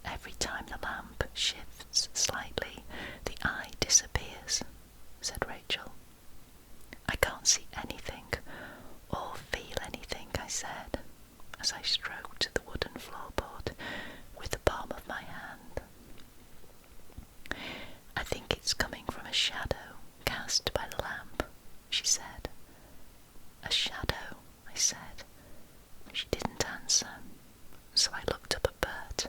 Every time the lamp shifts slightly, the eye disappears, said Rachel. I can't see anything or feel anything, I said, as I stroked the wooden floorboard with the palm of my hand. I think it's coming from a shadow cast by the lamp, she said. A shadow, I said. She didn't answer, so I looked up at Bert.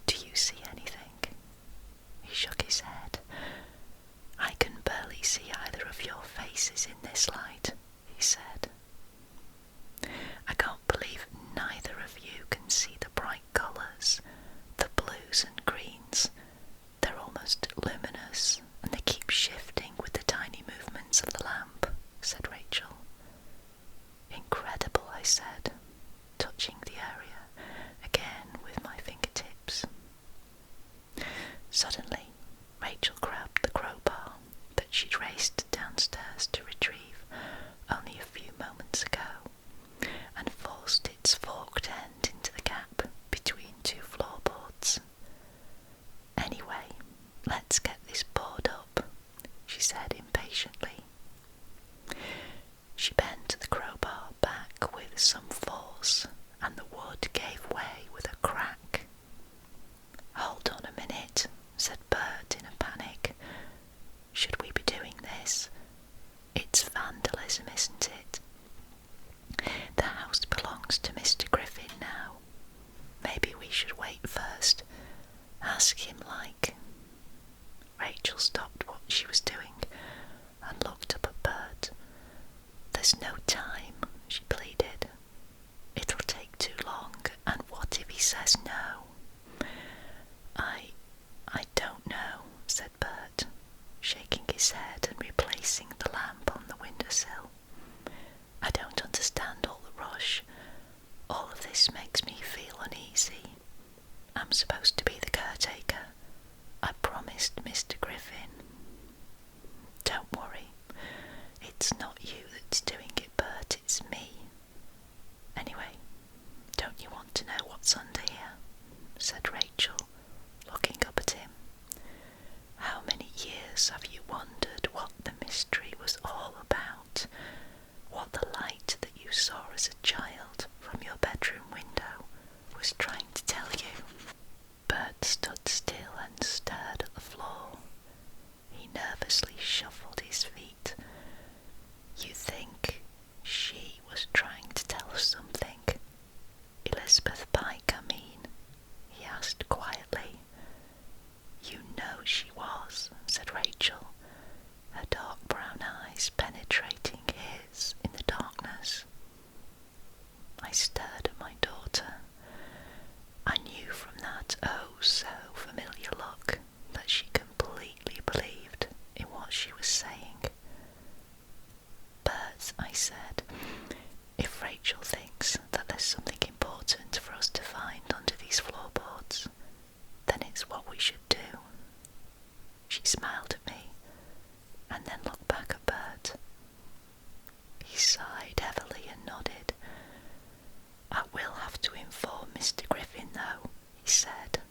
Do you see anything? He shook his head. I can barely see either of your faces in this light, he said. I can't believe neither of you can see the bright colours, the blues and greens. They're almost luminous, and they keep shifting with the tiny movements of the lamp, said Rachel. Incredible, I said, touching the area again with my fingertips. Suddenly, Rachel grabbed the crowbar that she'd raced downstairs to retrieve only a few moments ago, and forced its forked end into the gap between two floorboards. Anyway, let's get this board up, she said impatiently. She bent the crowbar back with some force, and the wood gave way with a crack. Hold on a minute, said Bert in a panic. Should we be doing this? It's vandalism, isn't it? The house belongs to Mr. Griffin now. Maybe we should wait first. Ask him, like. Rachel stopped what she was doing and looked up at Bert. There's no time, she pleaded. It'll take too long, and what if he says no? I don't know, said Bert, shaking his head and replacing the lamp on the windowsill. I don't understand all the rush. All of this makes me feel uneasy. I'm supposed to be the caretaker. I promised Mr. Griffin. Don't worry. It's not you that's doing it, Bert, it's me. Anyway, don't you want to know what's under here? Said Rachel, looking up at him. How many years have you wondered what the mystery was all about? What the light that you saw as a child from your bedroom window was trying to tell you? Bert stood still and stared at the floor. He nervously shuffled his feet. You think she was trying to tell us something? Elizabeth Pike, I mean, he asked quietly. You know she was, said Rachel, her dark brown eyes penetrating his in the darkness. I stared at my daughter. I knew from that so familiar look that she completely believed in what she was saying. Bert, I said, if Rachel thinks that there's something important for us to find under these floorboards, then it's what we should do. She smiled at me, and then looked back at Bert. He sighed heavily and nodded. I will have to inform Mr. Griffin, though, he said,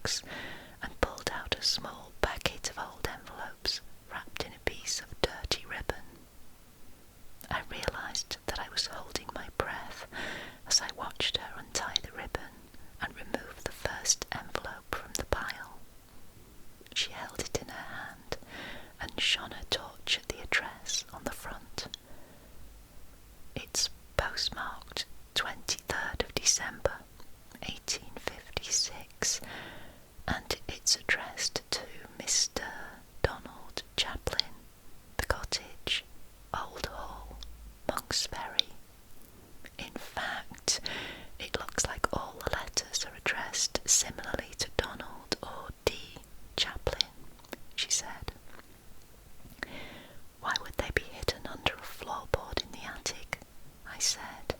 box and pulled out a small packet of old envelopes wrapped in a piece of dirty ribbon. I realised that I was holding my breath as I watched her untie the ribbon and remove the first envelope from the pile. She held it in her hand and shone her torch at the address on the front. It's postmarked 23rd of December, 1856, and it's addressed to Mr. Donald Chaplin, The Cottage, Old Hall, Monks Ferry. In fact, it looks like all the letters are addressed similarly to Donald or D. Chaplin, she said. Why would they be hidden under a floorboard in the attic? I said.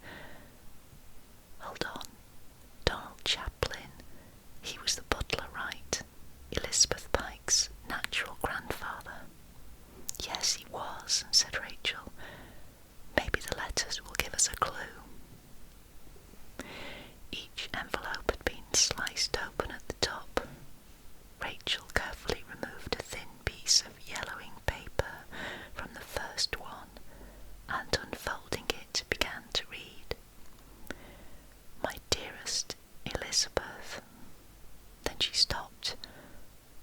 Hold on. Donald Chaplin. He was the butler, right? Elizabeth Pike's natural grandfather. Yes, he was, said Rachel. Maybe the letters will give us a clue. Each envelope had been sliced open at the top. Rachel carefully removed a thin piece of yellowing paper from the first one and, unfolding it, began to read. My dearest Elizabeth. Then she stopped.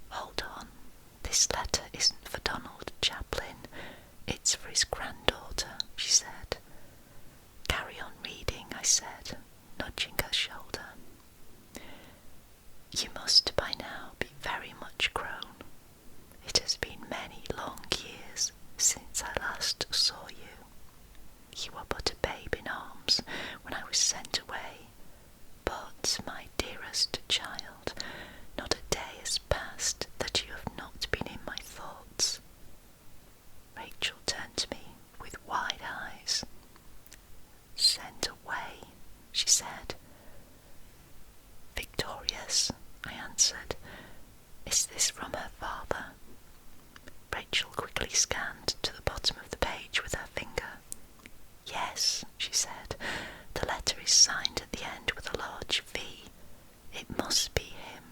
Hold on, this letter isn't for Donald Chaplin, it's for his granddaughter, she said. Carry on reading, I said, nudging her shoulder. You must by now be very much grown. It has been many long years since I last saw you. You were but a babe in arms when I was sent away, but, my dearest child, not a day has passed that you have not been in my thoughts. Rachel turned to me with wide eyes. Sent away, she said. Victorious, I answered. Is this from her father? Rachel quickly scanned to the bottom of the page with her finger. Yes, she said. The letter is signed at the end with a large V. It must be him.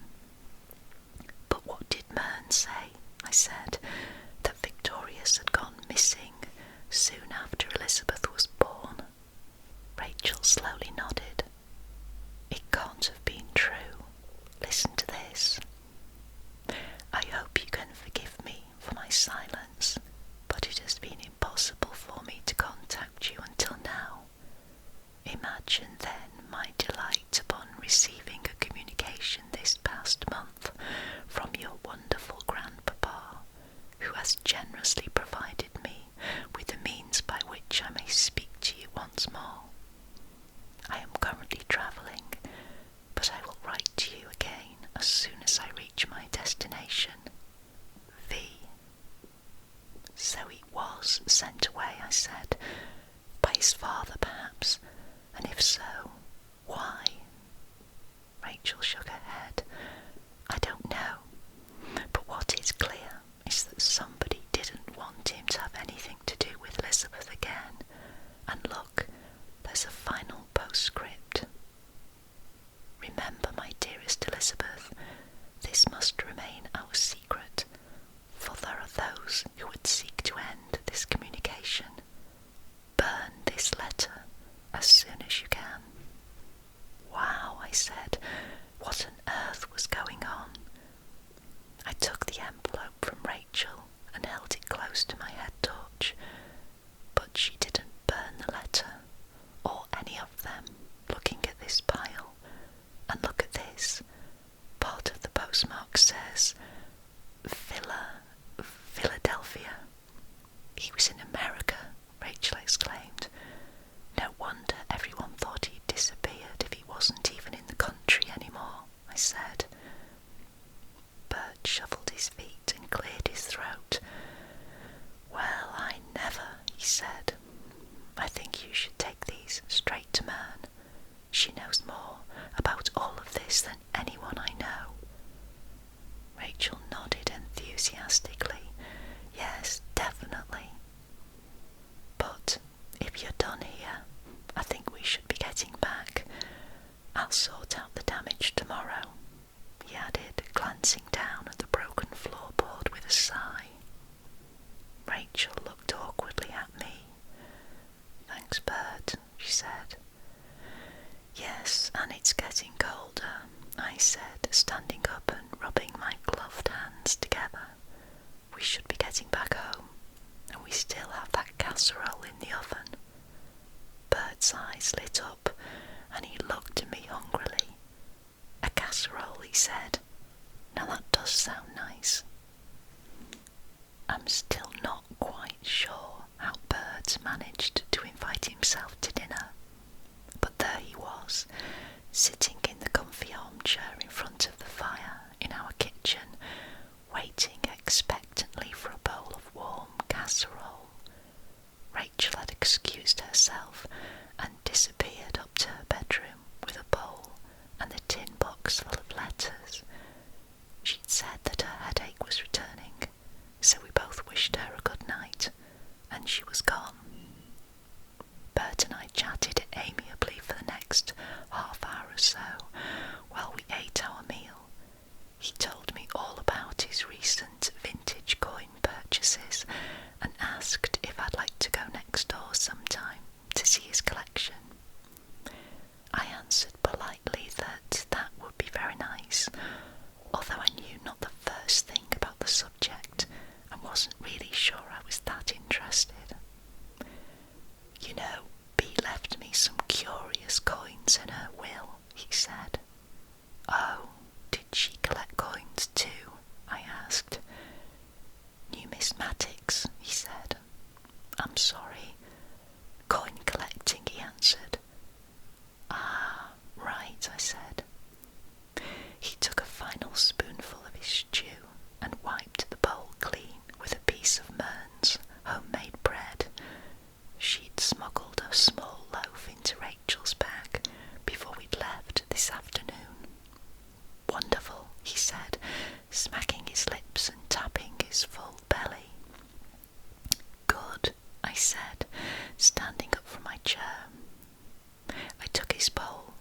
But what did Mern say? I said. That Victorious had gone missing soon after Elizabeth was born. Rachel slowly nodded. It can't have been true. Listen to this. I hope you can forgive me for my silence, but it has been impossible for me to contact you until now. Imagine then my delight upon receiving a communication this past month from your wonderful grandpapa, who has generously provided me with the means by which I may speak to you once more. I am currently travelling, but I will write to you again as soon as I reach my destination. V. So he was sent away, I said, by his father perhaps, and if so, why? Rachel shook her head. I don't know, but what is clear is that somebody didn't want him to have anything to do with Elizabeth again. And look, there's a final postscript. Remember, my dearest Elizabeth, this must remain our secret, for there are those who would seek to end this communication. Burn this letter as soon as you can. Wow, I said, what on earth was going on? I took the envelope from Rachel and held it close to my head torch, but she didn't burn the letter, or any of them, looking at this pile. And look at this. Part of the postmark says, Philadelphia. He was in America, Rachel exclaimed. No wonder everyone thought he'd disappeared if he wasn't even in the country anymore, I said. Bert shuffled his feet and cleared his throat. Well, I never, he said. I think you should take these straight to Mern. She knows more about all of this than anyone I know. Rachel nodded enthusiastically. Yes, definitely. But if you're done here, I think we should be getting back. I'll sort out the damage tomorrow, he added, excused herself and disappeared up to her bedroom with a bowl and a tin box full of letters. She'd said that her headache was returning, so we both wished her a good night, and she was gone. Bert and I chatted amiably for the next half hour or so while we ate our meal. He told me all about his recent vintage coin purchases and asked if I'd like to go next door sometime to see his collection. I answered politely that that would be very nice, although I knew not the first thing about the subject and wasn't really sure I was that interested. You know, Bea left me some curious coins in her will, he said. Oh, did she collect coins too? I asked. Numismatics, he said. I'm sorry. Coin collecting, he answered. Ah, right, I said. He took a final spoonful of his stew and wiped the bowl clean with a piece of Mern's homemade bread. She'd smuggled a small loaf into Rachel's bag before we'd left this afternoon. Wonderful, he said, smacking his lips and tapping his full belly. Good, I said, standing up from my chair. I took his bowl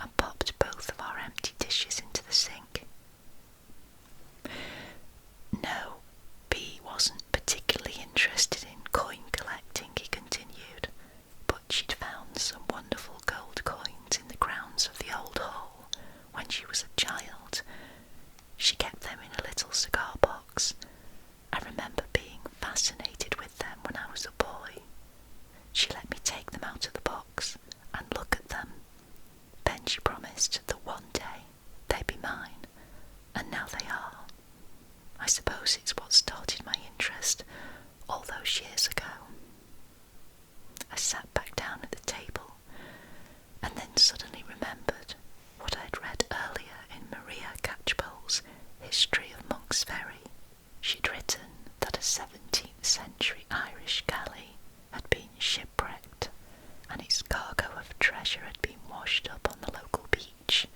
and popped both of our empty dishes into the sink. No, Bea wasn't particularly interested in coin collecting, he continued, but she'd found some wonderful gold coins in the grounds of the old hall when she was a child. She kept them in a little cigar box. I remember being fascinated with them when I was a boy. She let me take them out of the box and look at them. Then she promised that one day they'd be mine, and now they are. I suppose it's what started my interest all those years ago. I sat back down at the table and then suddenly remembered what I'd read earlier in Maria Catchpole's History of Monk's Ferry. She'd written that a 17th century Irish galley had been shipwrecked and its cargo of treasure had been washed up on the local beach.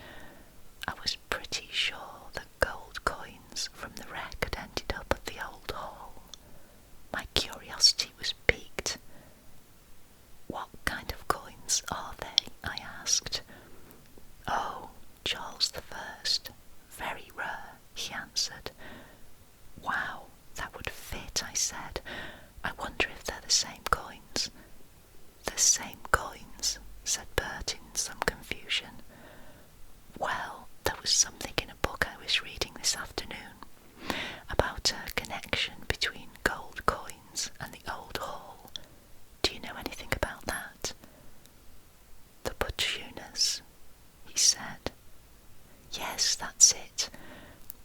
I was pretty sure that gold coins from the wreck had ended up at the old hall. My curiosity was piqued. What kind of coins are they? I asked. Oh, Charles I. Very rare, he answered. Wow, that would fit, I said. I wonder if they're the same coins. The same coins, said Bert in some confusion. Well, there was something in a book I was reading this afternoon about a connection between gold coins and the old hall. Do you know anything about that? The Butchunas, he said. Yes, that's it.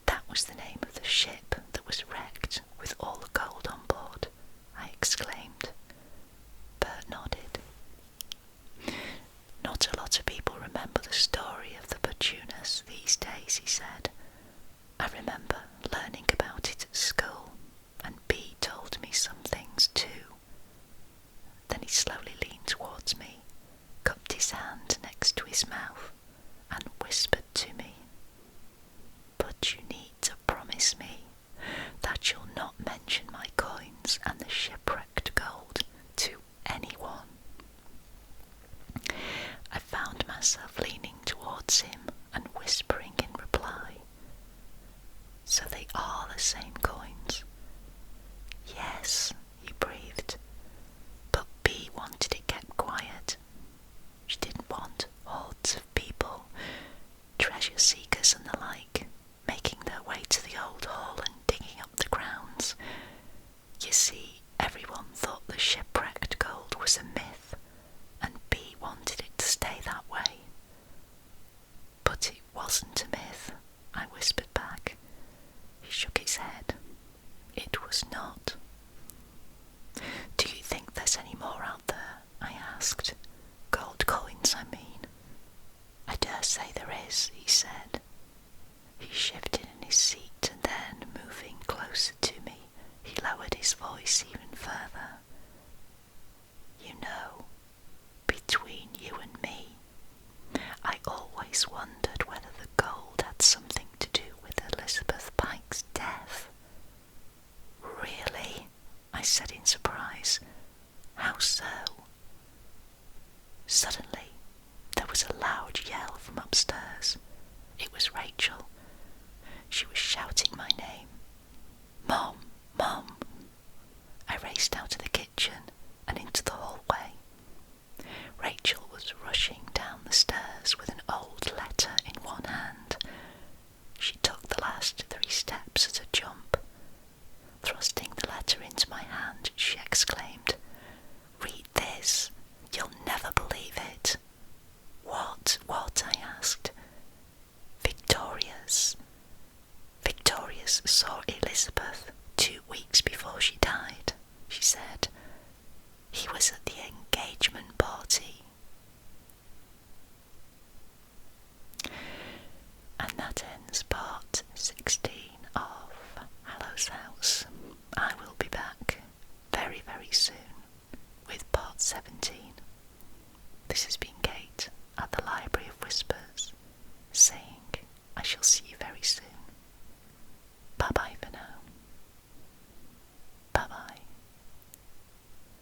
That was the name of the ship that was wrecked with all the gold on board, I exclaimed. Bert nodded. Not a lot of people remember the story of the Butchunas these days, he said. I remember learning about it at school, and Bea told me some things too. Then he slowly leaned towards me, cupped his hand next to his mouth, and whispered to me, But you need to promise me that you'll not mention my coins and the shipwrecked gold to anyone. I found myself leaning towards him and whispering in reply, So they are the same coins? Yes, he breathed, but Bea wanted it kept quiet. She didn't want hordes of people, treasure seekers and the like, making their way to the old hall and digging up the grounds. You see, everyone thought the shipwrecked gold was a myth, and Bea wanted it to stay that way. But it wasn't a myth, I whispered back. He shook his head. It was not. Do you think there's any more out there? I asked. Gold coins, I mean. I dare say there is, he said. He shifted in his seat and then, moving closer to me, he lowered his voice even further. You know, Alice saw Elizabeth 2 weeks before she died. She said, "He was at the engagement party." And that ends part 16 of Hallows House. I will be back very, very soon with part 17. This has been